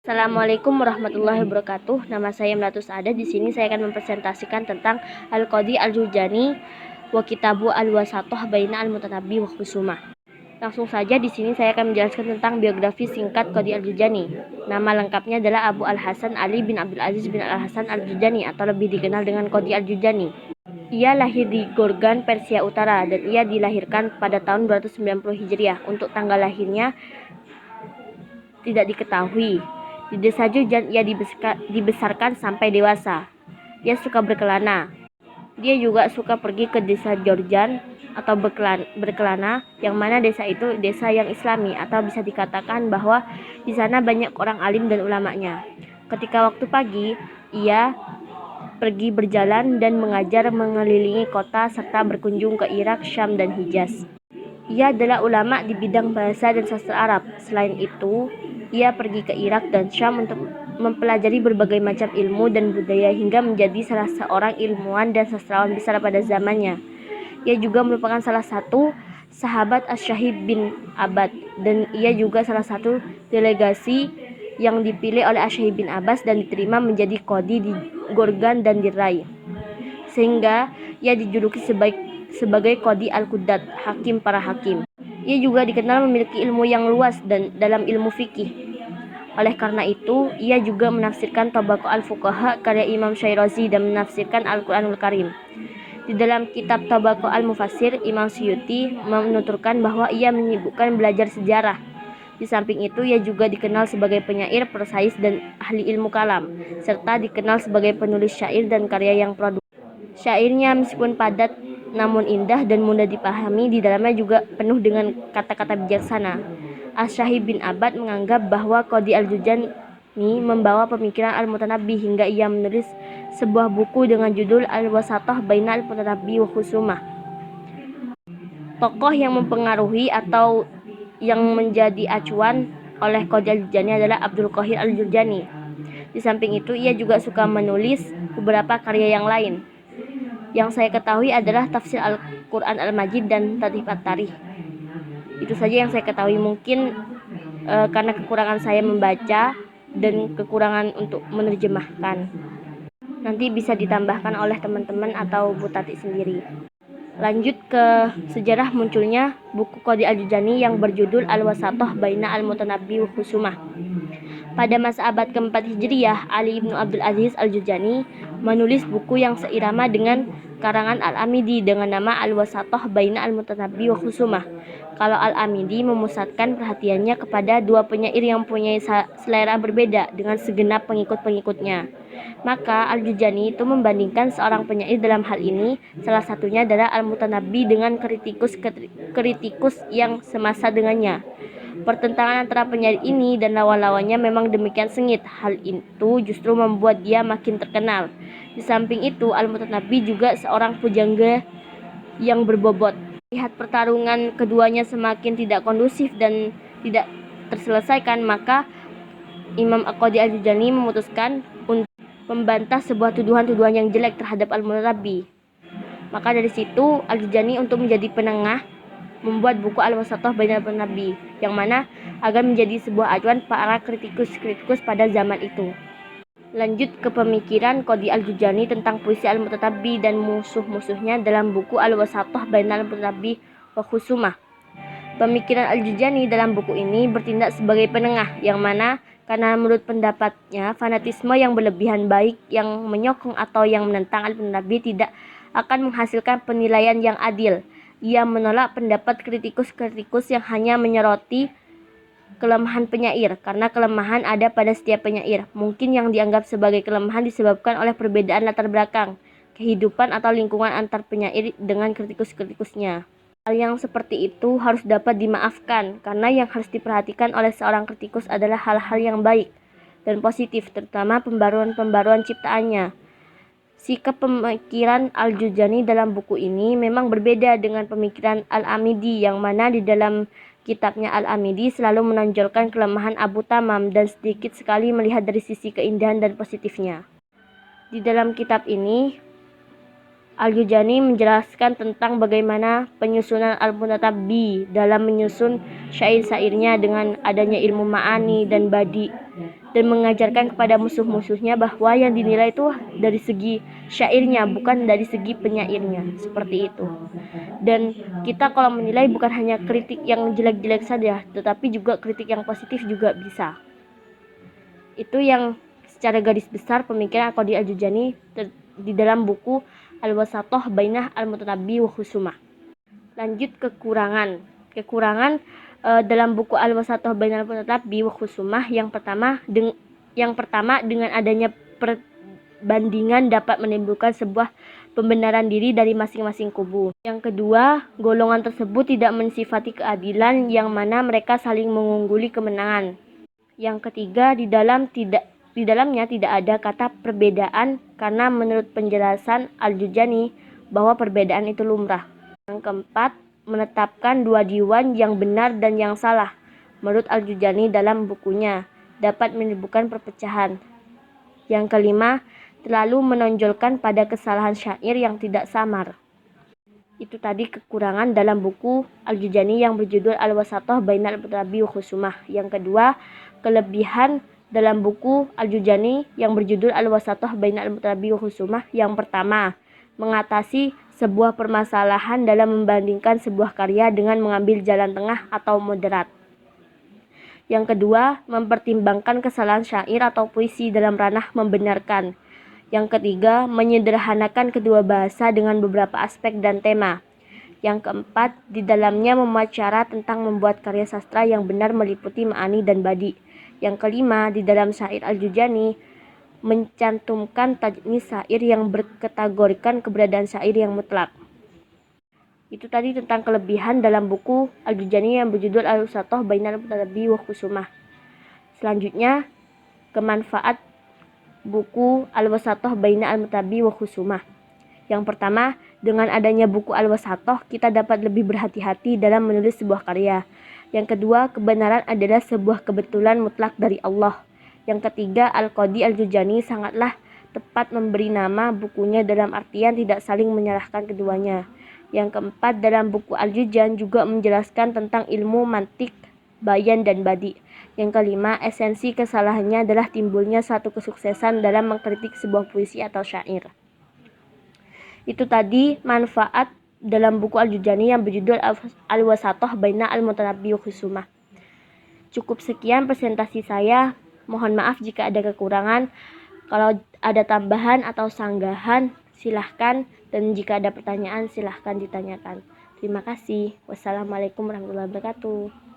Assalamualaikum warahmatullahi wabarakatuh. Nama saya Melatus Ada. Di sini saya akan mempresentasikan tentang Al-Qadhi Al-Jurjani wa Kitabu Al-Wasatoh Baina Al-Mutanabbi wa Khusumah. Langsung saja di sini saya akan menjelaskan tentang biografi singkat Qadhi Al-Jurjani. Nama lengkapnya adalah Abu Al-Hasan Ali bin Abdul Aziz bin Al-Hasan Al-Jurjani atau lebih dikenal dengan Qadhi Al-Jurjani. Ia lahir di Gorgan, Persia Utara dan ia dilahirkan pada tahun 290 Hijriah. Untuk tanggal lahirnya tidak diketahui. Di desa Jurjan ia dibesarkan sampai dewasa. Dia suka berkelana. Dia juga suka pergi ke desa Jurjan atau berkelana, yang mana desa itu desa yang Islami atau bisa dikatakan bahwa di sana banyak orang alim dan ulamanya. Ketika waktu pagi, ia pergi berjalan dan mengajar mengelilingi kota serta berkunjung ke Irak, Syam, dan Hijaz. Ia adalah ulama di bidang bahasa dan sastra Arab. Selain itu, ia pergi ke Irak dan Syam untuk mempelajari berbagai macam ilmu dan budaya hingga menjadi salah seorang ilmuwan dan sastrawan besar pada zamannya. Ia juga merupakan salah satu sahabat Asy-Syahib bin Abbad dan ia juga salah satu delegasi yang dipilih oleh Asy-Syahib bin Abbas dan diterima menjadi qadhi di Gorgan dan di Rai. Sehingga ia dijuluki sebagai Qadhi Al-Qudat, hakim para hakim. Ia juga dikenal memiliki ilmu yang luas dan dalam ilmu fikih. Oleh karena itu, ia juga menafsirkan Tabaqah Al-Fuqaha karya Imam Syirazi dan menafsirkan Al-Quranul Karim. Di dalam kitab Tabaqah Al-Mufassir, Imam Suyuti menuturkan bahwa ia menyibukkan belajar sejarah. Di samping itu, ia juga dikenal sebagai penyair, pesais, dan ahli ilmu kalam, serta dikenal sebagai penulis syair dan karya yang produktif. Syairnya meskipun padat namun indah dan mudah dipahami, di dalamnya juga penuh dengan kata-kata bijaksana. Asy-Syahib bin Abbad menganggap bahwa Qadhi Al-Jurjani membawa pemikiran Al-Mutanabbi hingga ia menulis sebuah buku dengan judul Al-Wasatoh Baina Al-Mutanabbi wa Khusumah. Tokoh yang mempengaruhi atau yang menjadi acuan oleh Qadhi Al-Jurjani adalah Abdul Qahir Al-Jurjani. Di samping itu, ia juga suka menulis beberapa karya yang lain. Yang saya ketahui adalah tafsir Al-Quran Al-Majid dan Tadhib At-Tarikh. Itu saja yang saya ketahui. Mungkin karena kekurangan saya membaca dan kekurangan untuk menerjemahkan. Nanti bisa ditambahkan oleh teman-teman atau Bu Tati sendiri. Lanjut ke sejarah munculnya buku Qadhi Al-Jurjani yang berjudul Al-Wasatoh Baina Al-Mutanabbi wa Khusumah. Pada masa abad keempat Hijriyah, Ali bin Abdul Aziz Al-Jurjani menulis buku yang seirama dengan karangan Al-Amidi dengan nama Al-Wasatoh Baina Al-Mutanabbi wa Khusumah. Kalau Al-Amidi memusatkan perhatiannya kepada dua penyair yang mempunyai selera berbeda dengan segenap pengikut-pengikutnya. Maka Al-Jurjani itu membandingkan seorang penyair dalam hal ini, salah satunya adalah Al-Mutanabbi dengan kritikus yang semasa dengannya. Pertentangan antara penyair ini dan lawan-lawannya memang demikian sengit. Hal itu justru membuat dia makin terkenal. Di samping itu, Al-Mutanabbi juga seorang pujangga yang berbobot. Lihat pertarungan keduanya semakin tidak kondusif dan tidak terselesaikan, maka Imam Qadhi Al-Jurjani memutuskan untuk membantah sebuah tuduhan-tuduhan yang jelek terhadap Al-Mutanabbi. Maka dari situ Al-Jurjani untuk menjadi penengah membuat buku Al-Wasatoh Baina Al-Mutanabbi, yang mana agar menjadi sebuah acuan para kritikus pada zaman itu. Lanjut ke pemikiran Qadhi Al-Jurjani tentang puisi Al-Mutanabbi dan musuh-musuhnya dalam buku Al-Wasatoh Baina Al-Mutanabbi wa Khusumah. Pemikiran Al-Jurjani dalam buku ini bertindak sebagai penengah, yang mana karena menurut pendapatnya fanatisme yang berlebihan baik yang menyokong atau yang menentang Al-Mutanabbi tidak akan menghasilkan penilaian yang adil. Ia menolak pendapat kritikus-kritikus yang hanya menyoroti kelemahan penyair, karena kelemahan ada pada setiap penyair. Mungkin yang dianggap sebagai kelemahan disebabkan oleh perbedaan latar belakang, kehidupan atau lingkungan antar penyair dengan kritikus-kritikusnya. Hal yang seperti itu harus dapat dimaafkan, karena yang harus diperhatikan oleh seorang kritikus adalah hal-hal yang baik dan positif, terutama pembaruan-pembaruan ciptaannya. Sikap pemikiran Al-Jurjani dalam buku ini memang berbeda dengan pemikiran Al-Amidi, yang mana di dalam kitabnya Al-Amidi selalu menonjolkan kelemahan Abu Tamam dan sedikit sekali melihat dari sisi keindahan dan positifnya. Di dalam kitab ini, Al-Jurjani menjelaskan tentang bagaimana penyusunan Al-Mutanabbi dalam menyusun syair-syairnya dengan adanya ilmu ma'ani dan badi. dan mengajarkan kepada musuh-musuhnya bahwa yang dinilai itu dari segi syairnya, bukan dari segi penyairnya, seperti itu. Dan kita kalau menilai bukan hanya kritik yang jelek-jelek saja, tetapi juga kritik yang positif juga bisa. Itu yang secara garis besar pemikiran Al-Qadi Al-Jurjani di dalam buku Al-Wasatoh Bainah Al-Mutanabbi wa Khusumah. Lanjut kekurangan dalam buku Al-Wasatoh Bainal Mutanabbi wa Khusumah. Yang pertama dengan adanya perbandingan dapat menimbulkan sebuah pembenaran diri dari masing-masing kubu. Yang kedua, golongan tersebut tidak mensifati keadilan yang mana mereka saling mengungguli kemenangan. Yang ketiga, di dalamnya tidak ada kata perbedaan karena menurut penjelasan Al-Jurjani bahwa perbedaan itu lumrah. Yang keempat, menetapkan dua diwan yang benar dan yang salah menurut Al-Jurjani dalam bukunya dapat menimbulkan perpecahan. Yang kelima, terlalu menonjolkan pada kesalahan syair yang tidak samar. Itu tadi kekurangan dalam buku Al-Jurjani yang berjudul Al-Wasatoh Bainal Mutanabbi wa Khusumah. Yang kedua, kelebihan dalam buku Al-Jurjani yang berjudul Al-Wasatoh Bainal Mutanabbi wa Khusumah. Yang pertama, mengatasi sebuah permasalahan dalam membandingkan sebuah karya dengan mengambil jalan tengah atau moderat. Yang kedua, mempertimbangkan kesalahan syair atau puisi dalam ranah membenarkan. Yang ketiga, menyederhanakan kedua bahasa dengan beberapa aspek dan tema. Yang keempat, di dalamnya memuat cara tentang membuat karya sastra yang benar meliputi ma'ani dan badi. Yang kelima, di dalam syair Al-Jurjani mencantumkan tajnis syair yang berkategorikan keberadaan syair yang mutlak. Itu tadi tentang kelebihan dalam buku Al-Jurjani yang berjudul Al-Wasatoh Bainal Mutanabbi wa Khusumah. Selanjutnya, kemanfaat buku Al-Wasatoh Bainal Mutanabbi wa Khusumah. Yang pertama, dengan adanya buku Al-Wasatoh, kita dapat lebih berhati-hati dalam menulis sebuah karya. Yang kedua, kebenaran adalah sebuah kebetulan mutlak dari Allah. Yang ketiga, Al-Qadi Al-Jurjani sangatlah tepat memberi nama bukunya dalam artian tidak saling menyalahkan keduanya. Yang keempat, dalam buku Al-Jurjan juga menjelaskan tentang ilmu mantik, bayan, dan badi. Yang kelima, esensi kesalahannya adalah timbulnya satu kesuksesan dalam mengkritik sebuah puisi atau syair. Itu tadi manfaat dalam buku Al-Jurjani yang berjudul Al-Wasatoh Bainal Mutanabbi wa Khusumah. Cukup sekian presentasi saya. Mohon maaf jika ada kekurangan. Kalau ada tambahan atau sanggahan, silahkan. Dan jika ada pertanyaan, silahkan ditanyakan. Terima kasih. Wassalamualaikum warahmatullahi wabarakatuh.